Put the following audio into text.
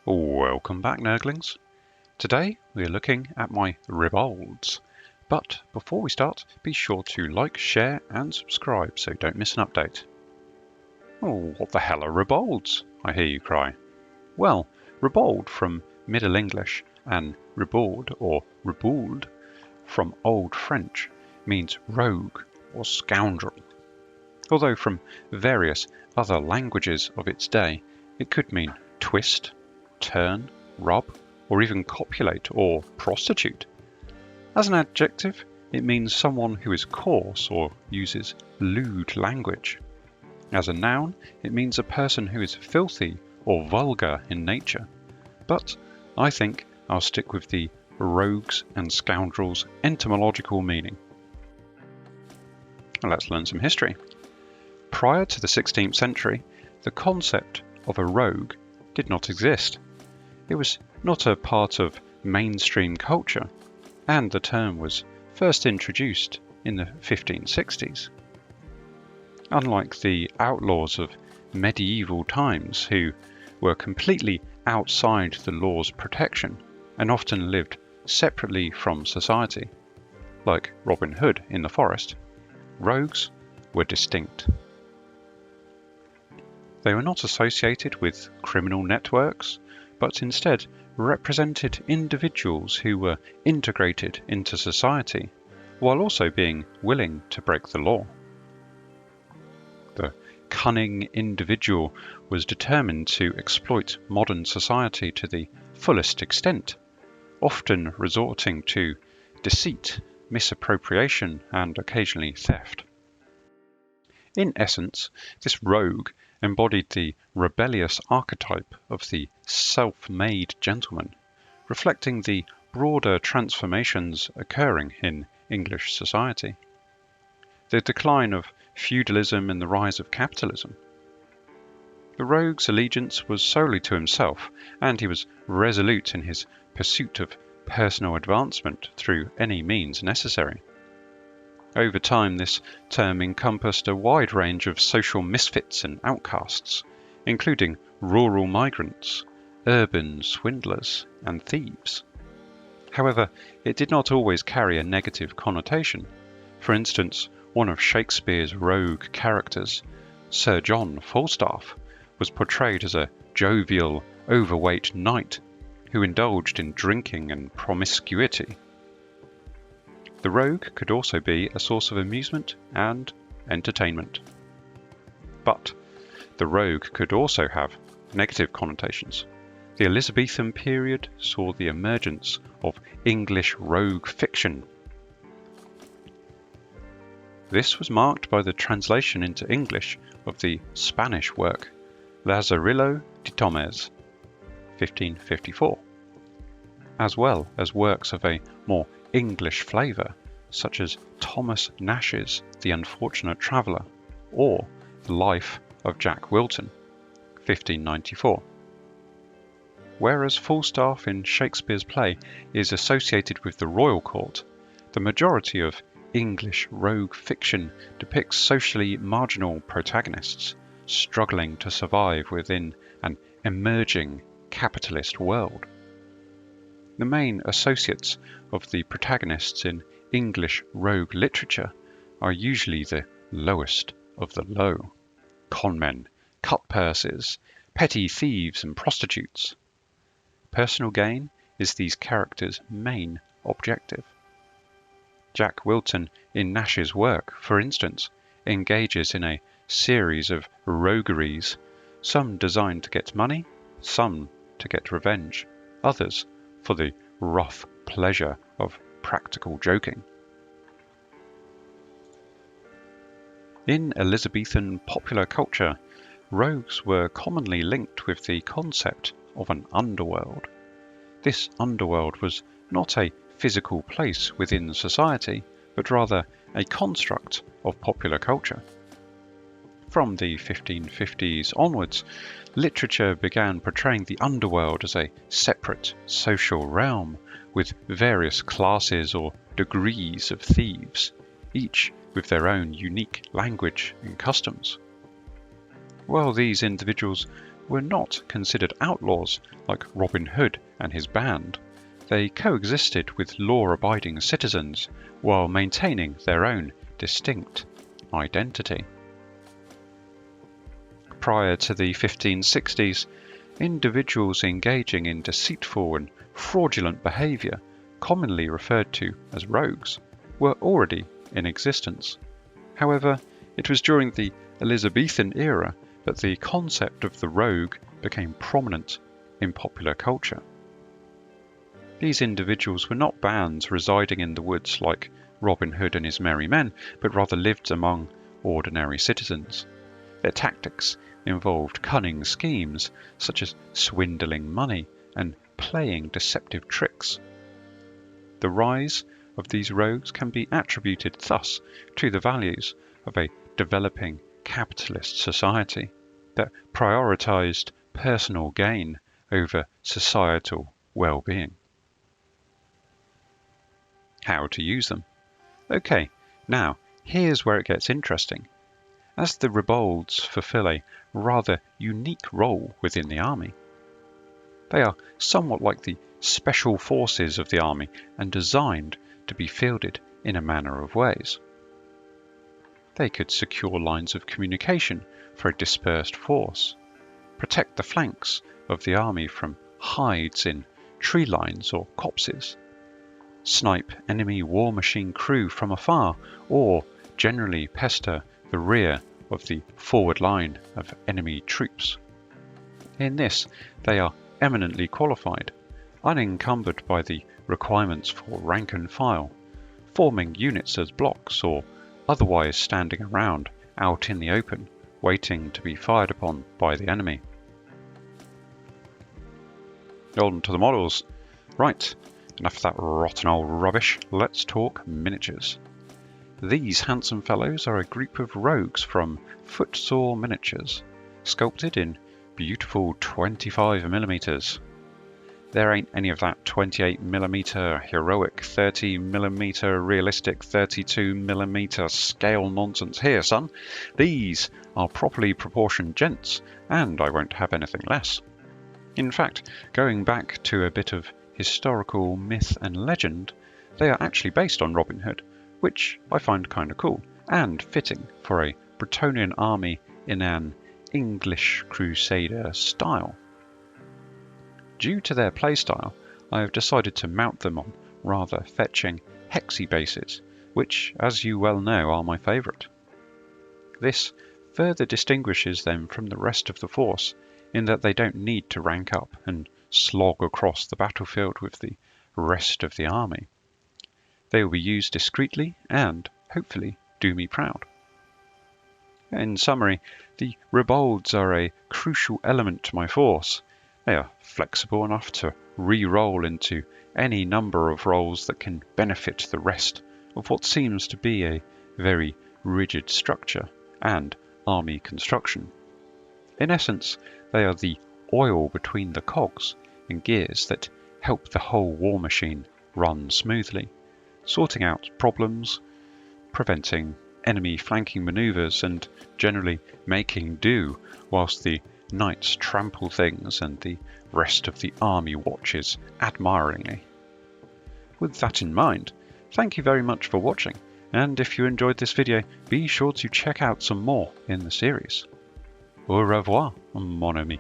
Welcome back, Nerglings. Today we're looking at my Ribalds. But before we start, be sure to like, share and subscribe so don't miss an update. Oh, what the hell are Ribalds? I hear you cry. Well, Ribald from Middle English and Ribald or Ribould from Old French means rogue or scoundrel. Although from various other languages of its day, it could mean twist, turn, rob, or even copulate or prostitute. As an adjective, it means someone who is coarse or uses lewd language. As a noun, it means a person who is filthy or vulgar in nature. But I think I'll stick with the rogues and scoundrels etymological meaning. Let's learn some history. Prior to the 16th century, the concept of a rogue did not exist. It was not a part of mainstream culture, and the term was first introduced in the 1560s. Unlike the outlaws of medieval times, who were completely outside the law's protection and often lived separately from society, like Robin Hood in the forest, rogues were distinct. They were not associated with criminal networks, but instead represented individuals who were integrated into society, while also being willing to break the law. The cunning individual was determined to exploit modern society to the fullest extent, often resorting to deceit, misappropriation, and occasionally theft. In essence, this rogue embodied the rebellious archetype of the self-made gentleman, reflecting the broader transformations occurring in English society. The decline of feudalism and the rise of capitalism. The rogue's allegiance was solely to himself, and he was resolute in his pursuit of personal advancement through any means necessary. Over time, this term encompassed a wide range of social misfits and outcasts, including rural migrants, urban swindlers, and thieves. However, it did not always carry a negative connotation. For instance, one of Shakespeare's rogue characters, Sir John Falstaff, was portrayed as a jovial, overweight knight who indulged in drinking and promiscuity. The rogue could also be a source of amusement and entertainment. But the rogue could also have negative connotations. The Elizabethan period saw the emergence of English rogue fiction. This was marked by the translation into English of the Spanish work Lazarillo de Tormes, 1554, as well as works of a more English flavour, such as Thomas Nash's The Unfortunate Traveller or The Life of Jack Wilton, 1594. Whereas Falstaff in Shakespeare's play is associated with the royal court, the majority of English rogue fiction depicts socially marginal protagonists struggling to survive within an emerging capitalist world. The main associates of the protagonists in English rogue literature are usually the lowest of the low: conmen, cutpurses, petty thieves and prostitutes. Personal gain is these characters' main objective. Jack Wilton in Nash's work, for instance, engages in a series of rogueries, some designed to get money, some to get revenge, others for the rough pleasure of practical joking. In Elizabethan popular culture, rogues were commonly linked with the concept of an underworld. This underworld was not a physical place within society, but rather a construct of popular culture. From the 1550s onwards, literature began portraying the underworld as a separate social realm with various classes or degrees of thieves, each with their own unique language and customs. While these individuals were not considered outlaws like Robin Hood and his band. They coexisted with law-abiding citizens while maintaining their own distinct identity. Prior to the 1560s, individuals engaging in deceitful and fraudulent behaviour, commonly referred to as rogues, were already in existence. However, it was during the Elizabethan era that the concept of the rogue became prominent in popular culture. These individuals were not bands residing in the woods like Robin Hood and his merry men, but rather lived among ordinary citizens. Their tactics involved cunning schemes such as swindling money and playing deceptive tricks. The rise of these rogues can be attributed thus to the values of a developing capitalist society that prioritized personal gain over societal well-being. How to use them? Okay, now here's where it gets interesting, as the Ribalds fulfill a rather unique role within the army. They are somewhat like the special forces of the army and designed to be fielded in a manner of ways. They could secure lines of communication for a dispersed force, protect the flanks of the army from hides in tree lines or copses, snipe enemy war machine crew from afar, or generally pester the rear of the forward line of enemy troops. In this, they are eminently qualified, unencumbered by the requirements for rank and file, forming units as blocks or otherwise standing around out in the open, waiting to be fired upon by the enemy. On to the models. Right, enough of that rotten old rubbish, let's talk miniatures. These handsome fellows are a group of rogues from Footsore Miniatures, sculpted in beautiful 25mm. There ain't any of that 28mm heroic 30mm realistic 32mm scale nonsense here, son. These are properly proportioned gents, and I won't have anything less. In fact, going back to a bit of historical myth and legend, they are actually based on Robin Hood, which I find kinda cool and fitting for a Bretonnian army in an English Crusader style. Due to their playstyle, I have decided to mount them on rather fetching hexy bases, which, as you well know, are my favourite. This further distinguishes them from the rest of the force in that they don't need to rank up and slog across the battlefield with the rest of the army. They will be used discreetly and, hopefully, do me proud. In summary, the Ribalds are a crucial element to my force. They are flexible enough to re-roll into any number of roles that can benefit the rest of what seems to be a very rigid structure and army construction. In essence, they are the oil between the cogs and gears that help the whole war machine run smoothly, sorting out problems, preventing enemy flanking maneuvers, and generally making do whilst the knights trample things and the rest of the army watches admiringly. With that in mind, thank you very much for watching, and if you enjoyed this video, be sure to check out some more in the series. Au revoir, mon ami.